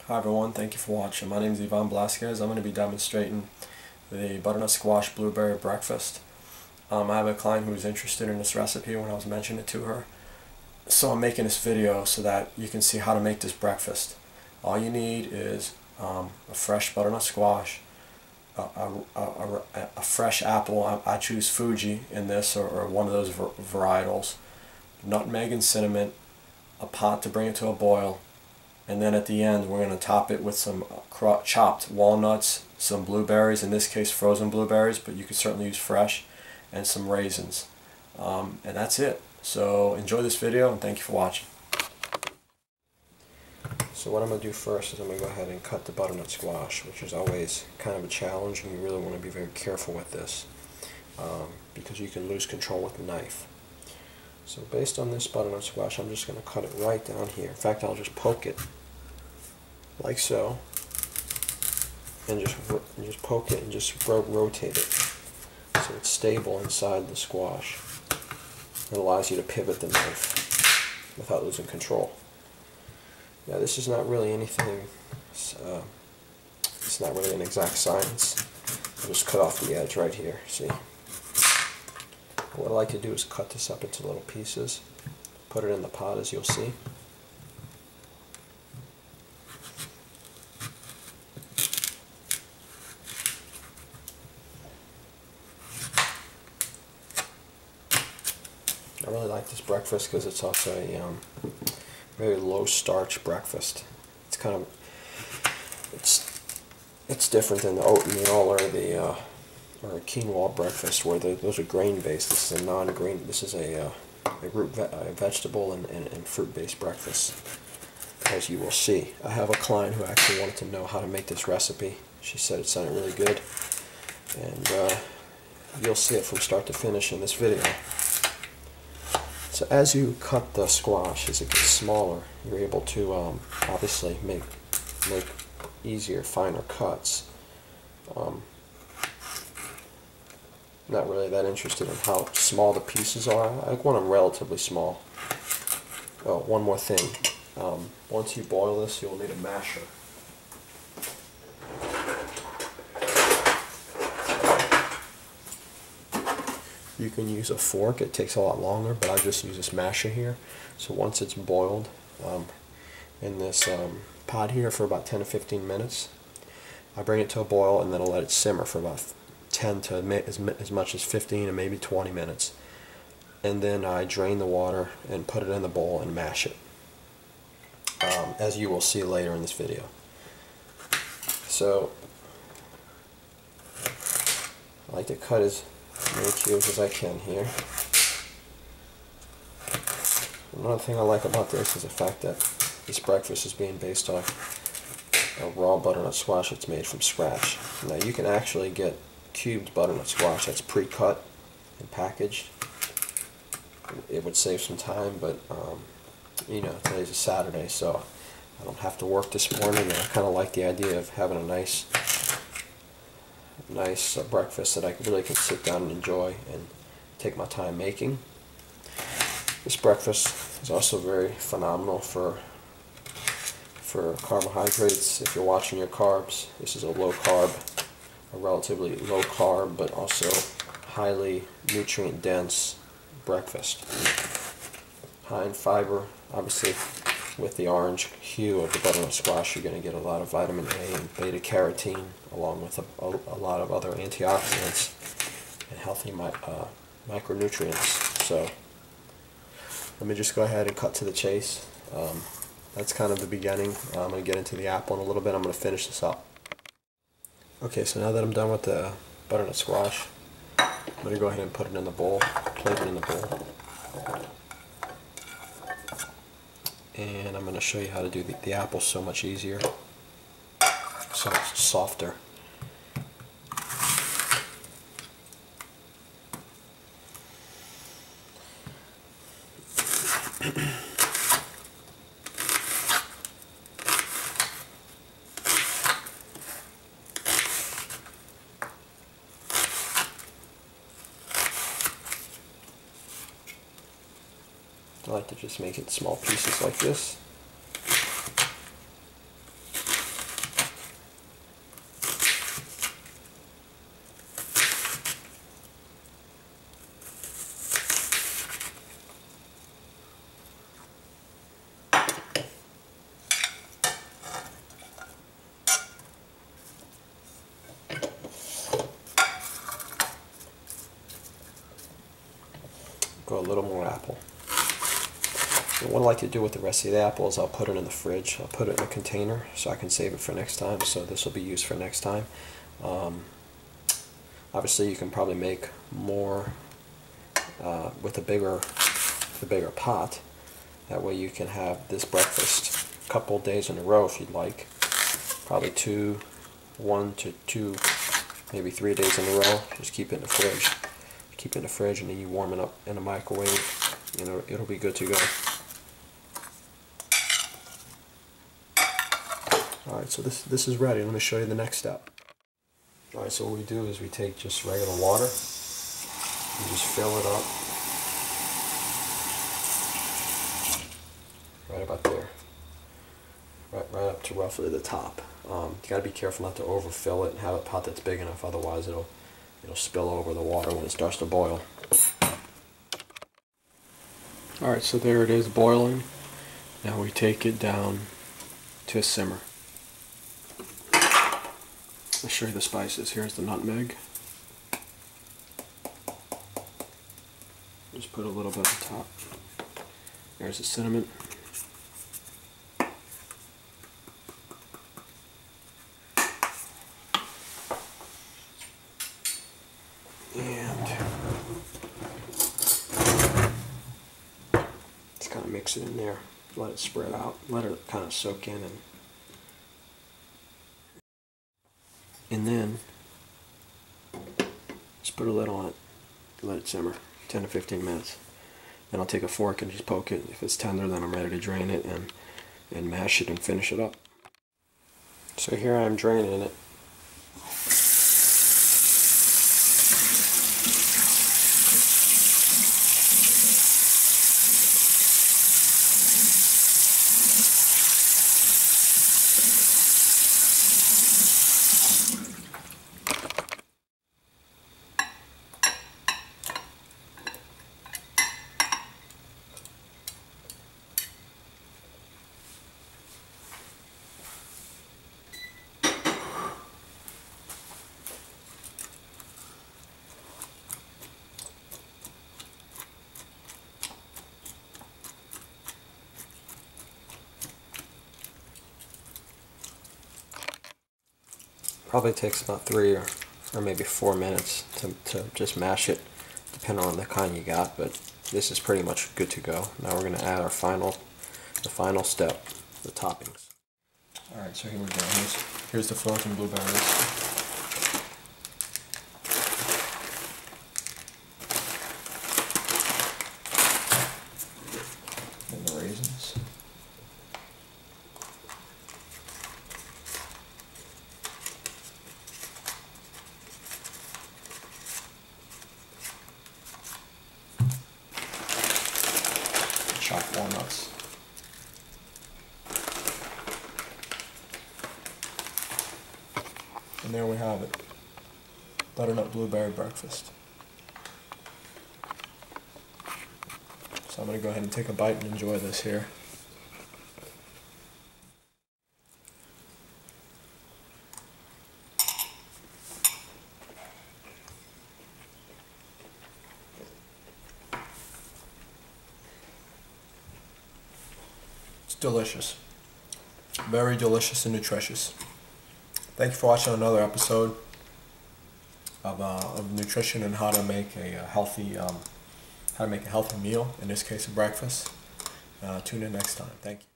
Hi everyone, thank you for watching. My name is Blazquez. I'm going to be demonstrating the butternut squash blueberry breakfast. I have a client who was interested in this recipe when I was mentioning it to her. So I'm making this video so that you can see how to make this breakfast. All you need is a fresh butternut squash, a fresh apple. I choose Fuji in this or one of those varietals, nutmeg and cinnamon, a pot to bring it to a boil, and then at the end we're going to top it with some chopped walnuts, some blueberries, in this case frozen blueberries, but you could certainly use fresh, and some raisins. And that's it. So enjoy this video and thank you for watching. So what I'm going to do first is I'm going to go ahead and cut the butternut squash, which is always kind of a challenge, and you really want to be very careful with this because you can lose control with the knife. So based on this butternut squash, I'm just going to cut it right down here. In fact, I'll just poke it like so, and just poke it and just rotate it so it's stable inside the squash. It allows you to pivot the knife without losing control. Now this is not really anything, it's not really an exact science. I'll just cut off the edge right here, see? What I like to do is cut this up into little pieces, put it in the pot as you'll see. I really like this breakfast because it's also a very low starch breakfast. It's kind of, it's different than the oatmeal or the or a quinoa breakfast where those are grain based. This is a non-grain. This is a vegetable and fruit based breakfast, as you will see. I have a client who actually wanted to know how to make this recipe. She said it sounded really good, and you'll see it from start to finish in this video. So as you cut the squash, as it gets smaller, you're able to obviously make easier, finer cuts. Not really that interested in how small the pieces are. I want them relatively small. Oh, one more thing. Once you boil this, you'll need a masher. You can use a fork, it takes a lot longer, but I just use this masher here. So once it's boiled in this pot here for about 10 to 15 minutes, I bring it to a boil and then I'll let it simmer for about 10 to as much as 15 and maybe 20 minutes. And then I drain the water and put it in the bowl and mash it, as you will see later in this video. So I like to cut as many cubes as I can here. Another thing I like about this is the fact that this breakfast is being based off a raw butternut squash that's made from scratch. Now you can actually get cubed butternut squash that's pre-cut and packaged. It would save some time, but you know, today's a Saturday, so I don't have to work this morning, and I kind of like the idea of having a nice breakfast that I really can sit down and enjoy and take my time making. This breakfast is also very phenomenal for carbohydrates. If you're watching your carbs, this is a low-carb, a relatively low-carb but also highly nutrient-dense breakfast. High in fiber, obviously. With the orange hue of the butternut squash, you're going to get a lot of vitamin A and beta-carotene, along with a lot of other antioxidants and healthy micronutrients. So let me just go ahead and cut to the chase. That's kind of the beginning. I'm going to get into the apple in a little bit. I'm going to finish this up. Okay, so now that I'm done with the butternut squash, I'm going to go ahead and put it in the bowl, plate it in the bowl. And I'm going to show you how to do the apple so much easier, so it's softer. I like to just make it small pieces like this. little more apple. And what I like to do with the rest of the apple is I'll put it in the fridge. I'll put it in a container so I can save it for next time. So this will be used for next time. Obviously, you can probably make more with the bigger pot. That way you can have this breakfast a couple days in a row if you'd like. Probably 1 to 2, maybe 3 days in a row. Just keep it in the fridge. Keep it in the fridge, and then you warm it up in the microwave. You know, it'll be good to go. Alright, so this is ready. Let me show you the next step. Alright, so what we do is we take just regular water and just fill it up right about there. Right up to roughly the top. You gotta be careful not to overfill it and have a pot that's big enough, otherwise it'll spill over the water when it starts to boil. Alright, so there it is boiling. Now we take it down to a simmer. I'll show you the spices. Here's the nutmeg. Just put a little bit at the top. There's the cinnamon. And just kind of mix it in there. Let it spread out. Let it kind of soak in. And then just put a lid on it, let it simmer 10 to 15 minutes. Then I'll take a fork and just poke it. If it's tender, then I'm ready to drain it and mash it and finish it up. So here I am draining it. Probably takes about 3 or maybe 4 minutes to just mash it, depending on the kind you got, but this is pretty much good to go. Now we're going to add the final step, the toppings. Alright, so here we go. Here's the floating blueberries. And the raisins. Chopped walnuts. And there we have it. Butternut blueberry breakfast. So I'm going to go ahead and take a bite and enjoy this here. Delicious. Very delicious and nutritious. Thank you for watching another episode of nutrition and how to make a healthy meal, in this case a breakfast. Tune in next time. Thank you.